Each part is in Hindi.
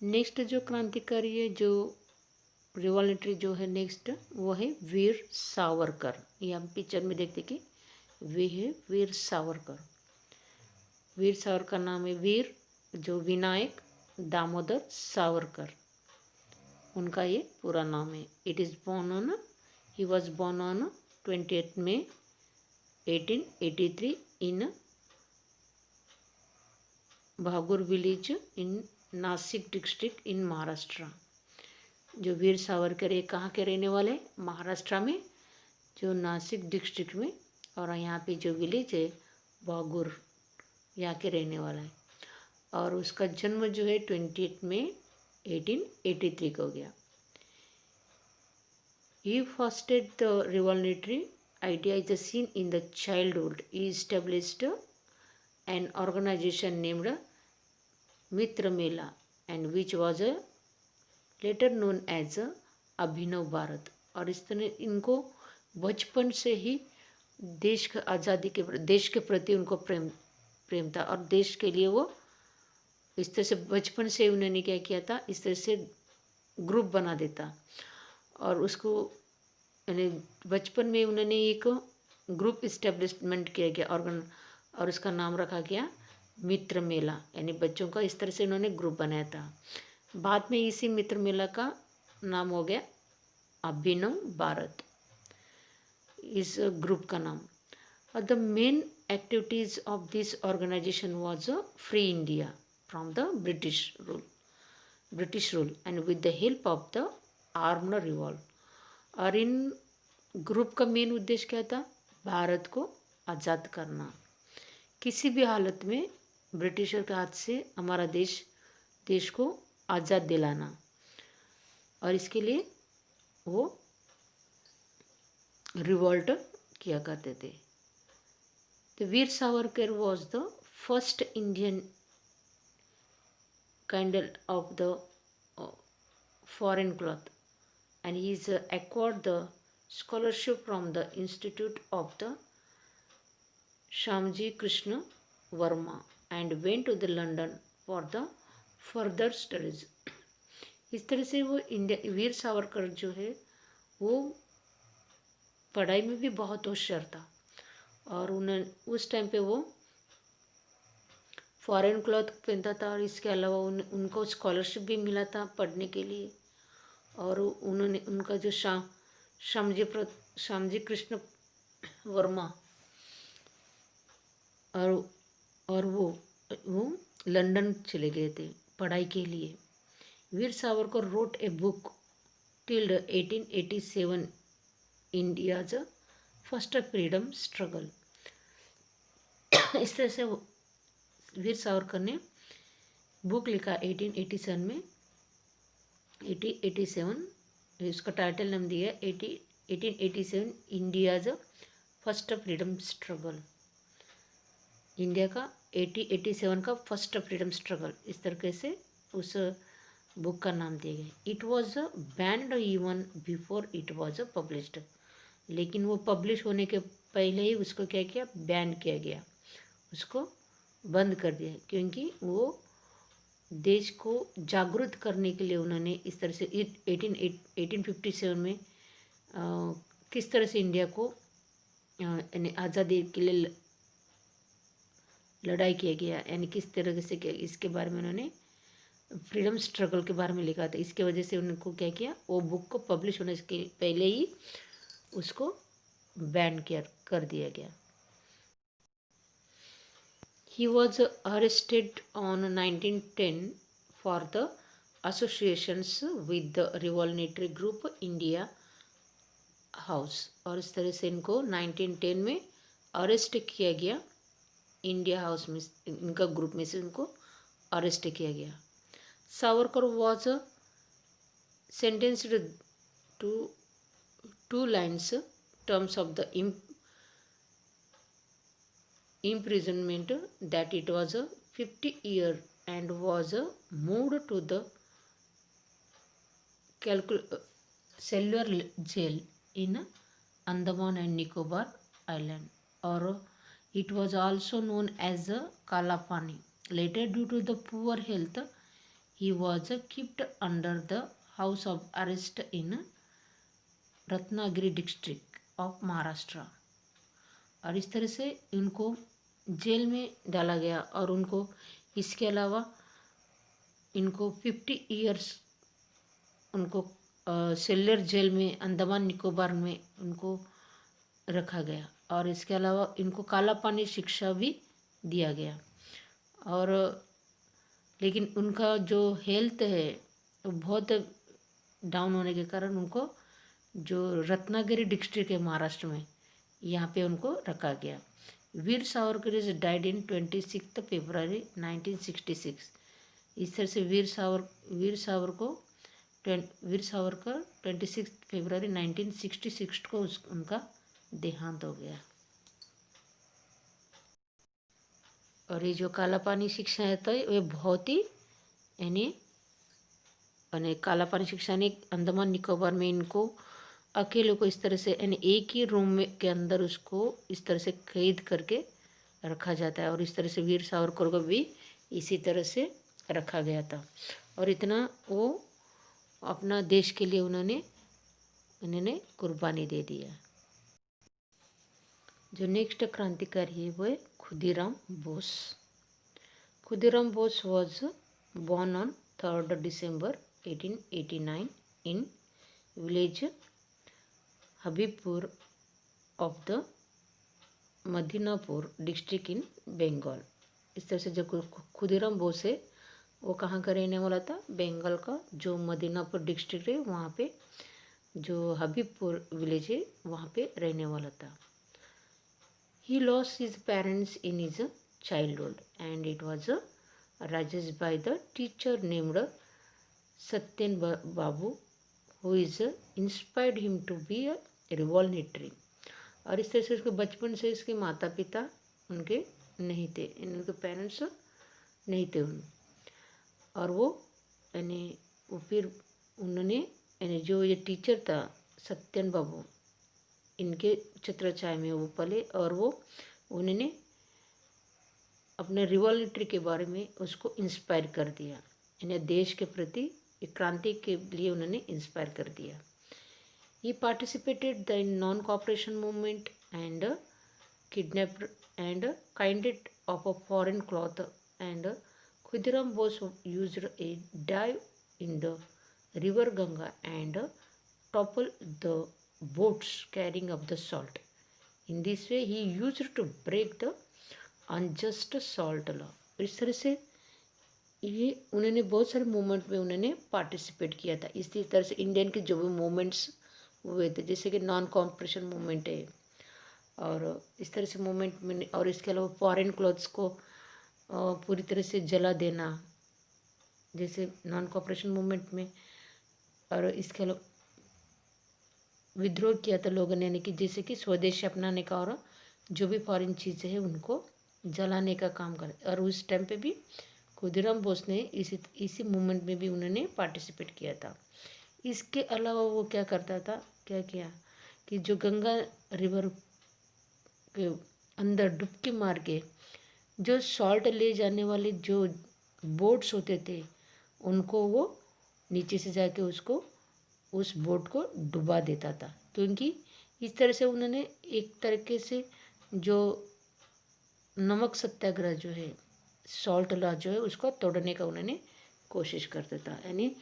नेक्स्ट जो क्रांतिकारी है, जो रिवॉल्यूटरी जो है नेक्स्ट, वो है वीर सावरकर। ये हम पिक्चर में देखते कि वे है वीर सावरकर। वीर सावरकर नाम है वीर जो विनायक दामोदर सावरकर, उनका ये पूरा नाम है। It is born on he was born on 28 May 1883 in Bhagur village in Nashik district in Maharashtra. जो वीर सावरकर ये कहाँ के रहने वाले, महाराष्ट्र में, जो नासिक डिस्ट्रिक्ट में, और यहाँ पे जो विलेज है भागुर, यहाँ के रहने वाला है। और उसका जन्म जो है 28 May 1883 को हो गया। He fostered the revolutionary idea is seen in the childhood. He established an organization named Mitra Mela, and which was later known as अभिनव भारत। और इस तरह इनको बचपन से ही देश के आज़ादी के देश के प्रति उनको प्रेम था, और देश के लिए वो इस तरह से बचपन से उन्होंने क्या किया था, इस तरह से ग्रुप बना देता। और उसको यानी बचपन में उन्होंने एक ग्रुप इस्टेब्लिशमेंट किया गया ऑर्गन, और उसका नाम रखा गया मित्र मेला, यानी बच्चों का इस तरह से उन्होंने ग्रुप बनाया था। बाद में इसी मित्र मेला का नाम हो गया अभिनव भारत, इस ग्रुप का नाम। और the main activities of this organisation was free India from the British rule and with the help of the armed revolve. और इन ग्रुप का मेन उद्देश्य क्या था, भारत को आज़ाद करना, किसी भी हालत में ब्रिटिशर के हाथ से हमारा देश को आज़ाद दिलाना। और इसके लिए वो रिवॉल्ट किया करते थे। The Veer Savarkar was the first Indian candle of the foreign cloth, and he is acquired the scholarship from the Institute of the Shamji Krishna Verma and went to the London for the further studies। इस तरह से वो इंडिया वीर सावरकर जो है वो पढ़ाई में भी बहुत होशियार था, और उन्हें उस टाइम पे वो फॉरेन क्लॉथ पहनता था, और इसके अलावा उनको स्कॉलरशिप भी मिला था पढ़ने के लिए। और उन्होंने उनका जो श्यामजी कृष्ण वर्मा, और वो लंदन चले गए थे पढ़ाई के लिए। Veer Savarkar wrote a book titled 1887 India's first freedom struggle. इस तरह से वीर सावरकर ने बुक लिखा 1887 में, 1887 इसका टाइटल नाम दिया 1887 India's first freedom struggle, India का 1887 का फर्स्ट फ्रीडम स्ट्रगल, इस तरीके से उस बुक का नाम दिया गया। It was banned even before it was published, लेकिन वो पब्लिश होने के पहले ही उसको क्या किया, बैन किया गया, उसको बंद कर दिया, क्योंकि वो देश को जागरूक करने के लिए उन्होंने इस तरह से 1857 में किस तरह से इंडिया को यानी आज़ादी के लिए लड़ाई किया गया, यानी किस तरह से किया, इसके बारे में उन्होंने फ्रीडम स्ट्रगल के बारे में लिखा था। इसके वजह से उनको क्या किया, वो बुक को पब्लिश होने के पहले ही उसको बैन कर दिया गया। He was arrested on 1910 for the associations with the revolutionary group India House, और इस तरह से इनको 1910 में अरेस्ट किया गया, इंडिया हाउस में इनका ग्रुप में से इनको अरेस्ट किया गया। Savarkar was sentenced to 2 lines terms of the imprisonment, that it was a 50 year and was moved to the cellular jail in Andaman and Nicobar Island, or it was also known as Kalapani. Later, due to the poor health, He was kept under the house of arrest in Ratnagiri district of Maharashtra. और इस तरह से उनको जेल में डाला गया और उनको इसके अलावा इनको 50 ईयर्स उनको सेल्युलर जेल में अंडमान निकोबार में उनको रखा गया। और इसके अलावा इनको काला पानी शिक्षा भी दिया गया। और लेकिन उनका जो हेल्थ है वो बहुत डाउन होने के कारण उनको जो रत्नागिरी डिस्ट्रिक्ट है महाराष्ट्र में यहाँ पे उनको रखा गया। Veer Savarkar is died in 26 फरवरी 1966। इस तरह से वीर सावरकर 26 फरवरी 1966 को उनका देहांत हो गया। और ये जो काला पानी शिक्षा है तो ये बहुत ही यानी काला पानी शिक्षा ने अंडमान निकोबार में इनको अकेले को इस तरह से यानी एक ही रूम में के अंदर उसको इस तरह से कैद करके रखा जाता है। और इस तरह से वीर सावरकर को भी इसी तरह से रखा गया था। और इतना वो अपना देश के लिए उन्होंने कुर्बानी दे दिया। जो नेक्स्ट क्रांतिकारी है वो है Khudiram Bose. Khudiram Bose was born on 3rd December 1889 in village Habibpur of the Madinapur district in Bengal. इस तरह से जो खुदीराम बोस है वो कहाँ का रहने वाला था? बंगाल का जो मदीनापुर डिस्ट्रिक्ट है वहाँ पे जो हबीबपुर विलेज है वहाँ पे रहने वाला था। He lost his parents in his childhood and it was raised by the teacher named Satyan Babu who is inspired him to be a revolutionary। और इस तरह से उसके बचपन से इसके माता पिता उनके नहीं थे, उनके पेरेंट्स नहीं थे और वो यानी वो फिर उन्होंने यानी जो ये टीचर था सत्यन बाबू इनके छत्रछाया में वो पले और वो उन्होंने अपने रिवॉल्यूटरी के बारे में उसको इंस्पायर कर दिया, यानी देश के प्रति क्रांति के लिए उन्होंने इंस्पायर कर दिया। He participated in non-cooperation movement and kidnapped and kinded of a foreign cloth and Khudiram Bose used a dive in the river Ganga and toppled the boats carrying up the salt। In this way he used to break the unjust salt law। इस तरह से ये उन्होंने बहुत सारे मूवमेंट में उन्होंने पार्टिसिपेट किया था। इसी तरह से इंडियन के जो भी मूवमेंट्स हुए थे जैसे कि नॉन कॉम्परेशन मूवमेंट है और इस तरह से मूवमेंट में और इसके अलावा फॉरेन क्लॉथ्स को पूरी तरह से जला देना जैसे नॉन कॉपरेशन मूवमेंट में। और इसके अलावा विद्रोह किया था लोगों ने यानी कि जैसे कि स्वदेश अपनाने का और जो भी फॉरेन चीज़ें हैं उनको जलाने का काम कर। और उस टाइम पे भी खुदीराम बोस ने इसी मूवमेंट में भी उन्होंने पार्टिसिपेट किया था। इसके अलावा वो क्या करता था, क्या किया कि जो गंगा रिवर के अंदर डुबकी मार के जो सॉल्ट ले जाने वाले जो बोट्स होते थे उनको वो नीचे से जाके उसको उस बोट को डुबा देता था। क्योंकि इस तरह से उन्होंने एक तरीके से जो नमक सत्याग्रह जो है सॉल्ट लॉ जो है उसको तोड़ने का उन्होंने कोशिश करता था। यानी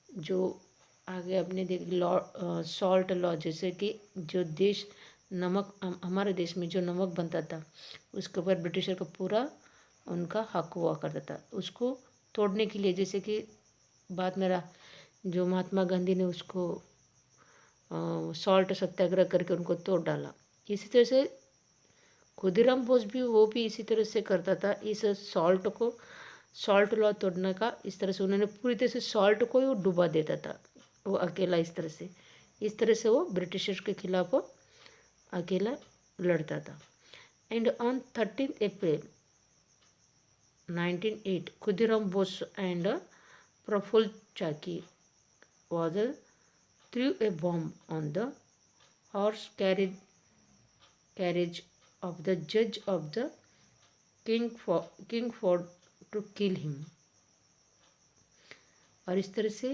जो आगे अपने देख लॉ सॉल्ट लॉ जैसे कि जो देश नमक हमारे देश में जो नमक बनता था उसके ऊपर ब्रिटिशर का पूरा उनका हक हुआ करता था। उसको तोड़ने के लिए जैसे कि बाद में जो महात्मा गांधी ने उसको सॉल्ट सत्याग्रह करके उनको तोड़ डाला। इसी तरह से खुदीराम बोस भी वो भी इसी तरह से करता था इस सॉल्ट लॉ तोड़ने का। इस तरह से उन्होंने पूरी तरह से सॉल्ट को ही डुबा देता था वो अकेला। इस तरह से वो ब्रिटिशर्स के खिलाफ वो अकेला लड़ता था। And on 13 April 1908 Khudiram Bose and Prafulla Chaki was threw a bomb on the horse carriage of the judge of the King Ford to kill him। और इस तरह से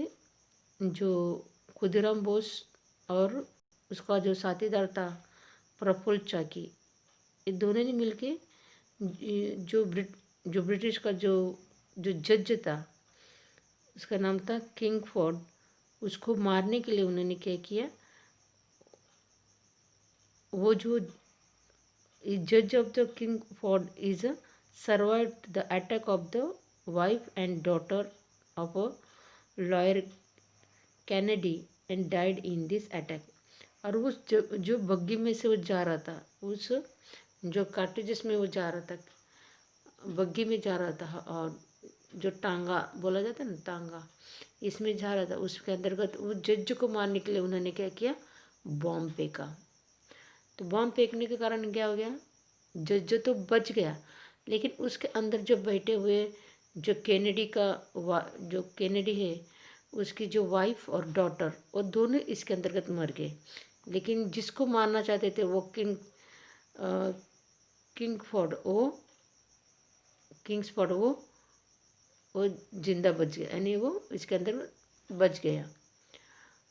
जो खुदीराम बोस और उसका जो साथीदार था प्रफुल्ल चाकी, ये दोनों ने मिलके जो ब्रिटिश का जो जो जज था, उसका नाम था किंग फोर्ड, उसको मारने के लिए उन्होंने क्या किया, वो जो जज of the king Ford is survived the attack of the wife and daughter of a lawyer Kennedy and died in this attack. और उस जो बग्गी में से वो जा रहा था, उस जो कार्टेजेस में वो जा रहा था, बग्गी में जा रहा था, और जो टांगा बोला जाता है ना, टांगा, इसमें जा रहा था, उसके अंतर्गत वो जज को मारने के लिए उन्होंने क्या किया, बॉम्ब फेंका। तो बॉम्ब फेंकने के कारण क्या हो गया, जज तो बच गया, लेकिन उसके अंदर जो बैठे हुए जो केनेडी का जो केनेडी है, उसकी जो वाइफ और डॉटर, वो दोनों इसके अंतर्गत मर गए। लेकिन जिसको मारना चाहते थे वो किंग्सफोर्ड वो जिंदा बच गया, यानी वो इसके अंदर बच गया।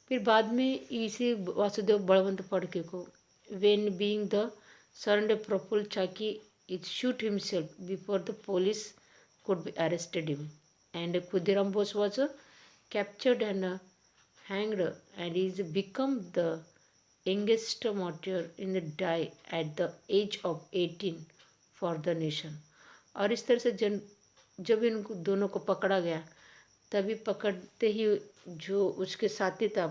फिर बाद में इसी वासुदेव बलवंत फड़के को, when being the surrender Praful Chaki, it shoot himself before the police could be arrested him, and Khudiram Bose was captured and hanged, and is become the youngest martyr in the die at the age of 18 for the nation. और इस तरह से जब इन दोनों को पकड़ा गया, तभी पकड़ते ही जो उसके साथी था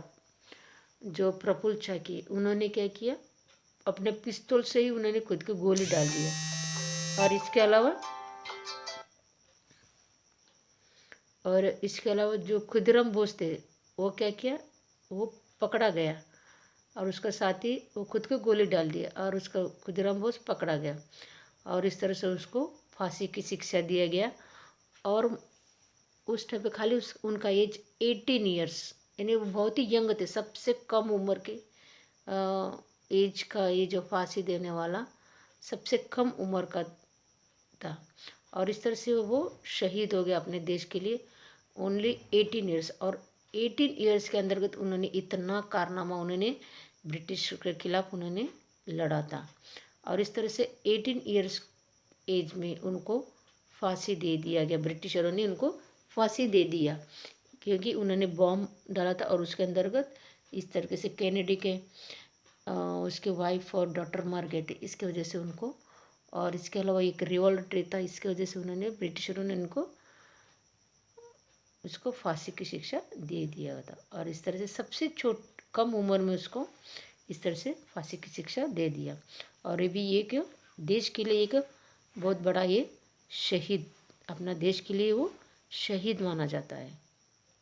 जो प्रफुल्ल चाकी, उन्होंने क्या किया, अपने पिस्तौल से ही उन्होंने खुद को गोली डाल दिया। और इसके अलावा जो खुदीराम बोस थे, वो क्या किया, वो पकड़ा गया और उसका साथी वो खुद को गोली डाल दिया, और उसका खुदीराम बोस पकड़ा गया, और इस तरह से उसको फांसी की शिक्षा दिया गया। और उस टाइम पे खाली उनका एज 18 ईयर्स, यानी वो बहुत ही यंग थे, सबसे कम उम्र के एज का ये जो फांसी देने वाला सबसे कम उम्र का था। और इस तरह से वो शहीद हो गया अपने देश के लिए, ओनली 18 ईयर्स। और 18 ईयर्स के अंतर्गत उन्होंने इतना कारनामा, उन्होंने ब्रिटिश के खिलाफ उन्होंने लड़ा था। और इस तरह से 18 ईयर्स एज में उनको फांसी दे दिया गया, ब्रिटिशरों ने उनको फांसी दे दिया, क्योंकि उन्होंने बॉम्ब डाला था, और उसके अंतर्गत इस तरीके से कैनेडी के उसके वाइफ और डॉटर मर गए थे, इसके वजह से उनको। और इसके अलावा एक रिवॉल्ट था, इसके वजह से उन्होंने ब्रिटिशरों ने उनको उसको फांसी की शिक्षा दे दिया था। और इस तरह से सबसे कम उम्र में उसको इस तरह से फांसी की शिक्षा दे दिया। और ये भी एक देश के लिए एक बहुत बड़ा ये शहीद, अपना देश के लिए वो शहीद माना जाता है।